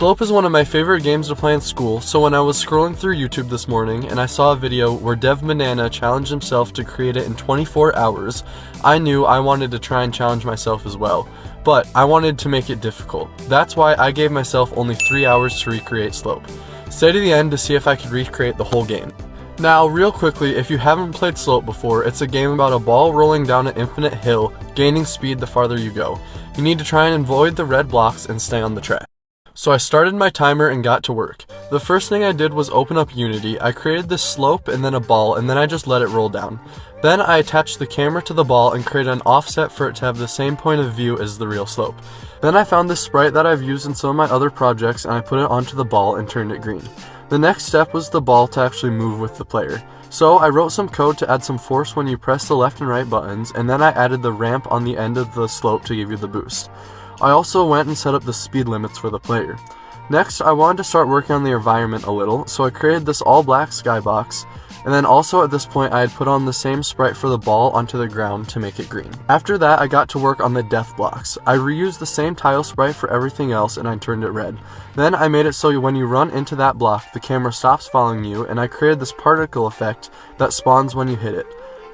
Slope is one of my favorite games to play in school, so when I was scrolling through YouTube this morning and I saw a video where Dev Banana challenged himself to create it in 24 hours, I knew I wanted to try and challenge myself as well. But I wanted to make it difficult. That's why I gave myself only 3 hours to recreate Slope. Stay to the end to see if I could recreate the whole game. Now, real quickly, if you haven't played Slope before, it's a game about a ball rolling down an infinite hill, gaining speed the farther you go. You need to try and avoid the red blocks and stay on the track. So I started my timer and got to work. The first thing I did was open up Unity. I created this slope and then a ball, and then I just let it roll down. Then I attached the camera to the ball and created an offset for it to have the same point of view as the real slope. Then I found this sprite that I've used in some of my other projects and I put it onto the ball and turned it green. The next step was the ball to actually move with the player. So I wrote some code to add some force when you press the left and right buttons, and then I added the ramp on the end of the slope to give you the boost. I also went and set up the speed limits for the player. Next, I wanted to start working on the environment a little, so I created this all black skybox, and then also at this point I had put on the same sprite for the ball onto the ground to make it green. After that, I got to work on the death blocks. I reused the same tile sprite for everything else and I turned it red. Then I made it so when you run into that block, the camera stops following you, and I created this particle effect that spawns when you hit it.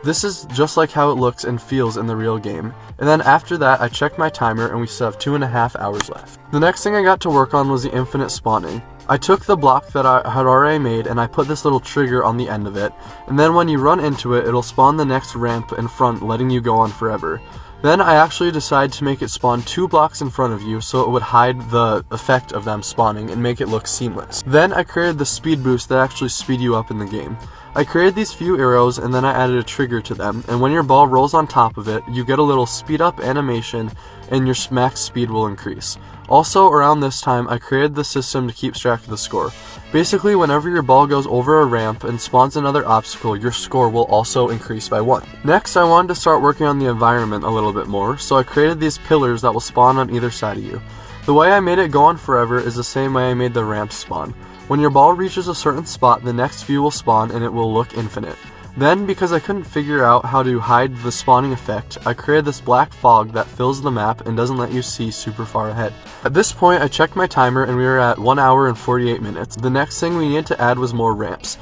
This is just like how it looks and feels in the real game. And then after that, I checked my timer and we still have 2.5 hours left. The next thing I got to work on was the infinite spawning. I took the block that I had already made and I put this little trigger on the end of it, and then when you run into it, it'll spawn the next ramp in front, letting you go on forever. Then I actually decided to make it spawn 2 blocks in front of you so it would hide the effect of them spawning and make it look seamless. Then I created the speed boost that actually speed you up in the game. I created these few arrows and then I added a trigger to them, and when your ball rolls on top of it, you get a little speed up animation and your max speed will increase. Also, around this time, I created the system to keep track of the score. Basically, whenever your ball goes over a ramp and spawns another obstacle, your score will also increase by 1. Next, I wanted to start working on the environment a little bit more, so I created these pillars that will spawn on either side of you. The way I made it go on forever is the same way I made the ramp spawn. When your ball reaches a certain spot, the next few will spawn and it will look infinite. Then, because I couldn't figure out how to hide the spawning effect, I created this black fog that fills the map and doesn't let you see super far ahead. At this point, I checked my timer and we were at 1 hour and 48 minutes. The next thing we needed to add was more ramps.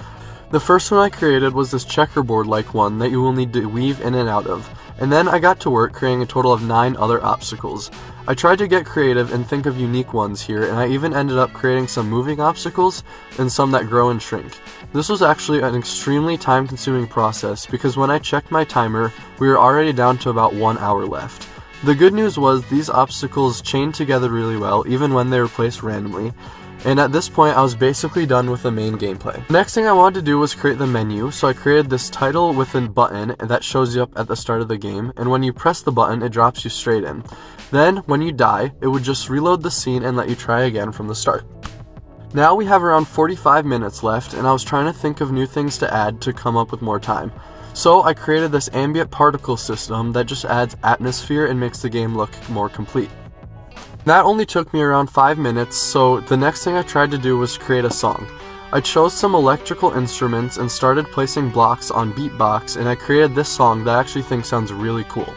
The first one I created was this checkerboard-like one that you will need to weave in and out of. And then I got to work creating a total of 9 other obstacles. I tried to get creative and think of unique ones here, and I even ended up creating some moving obstacles and some that grow and shrink. This was actually an extremely time-consuming process because when I checked my timer, we were already down to about 1 hour left. The good news was these obstacles chained together really well even when they were placed randomly. And at this point, I was basically done with the main gameplay. The next thing I wanted to do was create the menu, so I created this title with a button that shows you up at the start of the game, and when you press the button, it drops you straight in. Then, when you die, it would just reload the scene and let you try again from the start. Now we have around 45 minutes left, and I was trying to think of new things to add to come up with more time. So I created this ambient particle system that just adds atmosphere and makes the game look more complete. That only took me around 5 minutes, so the next thing I tried to do was create a song. I chose some electrical instruments and started placing blocks on beatbox, and I created this song that I actually think sounds really cool.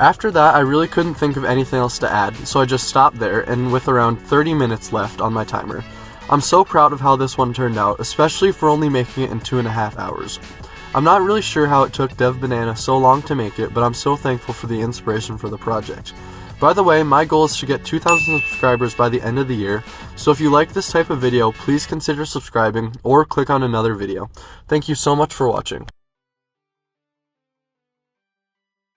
After that, I really couldn't think of anything else to add, so I just stopped there, and with around 30 minutes left on my timer. I'm so proud of how this one turned out, especially for only making it in 2.5 hours. I'm not really sure how it took Dev Banana so long to make it, but I'm so thankful for the inspiration for the project. By the way, my goal is to get 2,000 subscribers by the end of the year, so if you like this type of video, please consider subscribing or click on another video. Thank you so much for watching.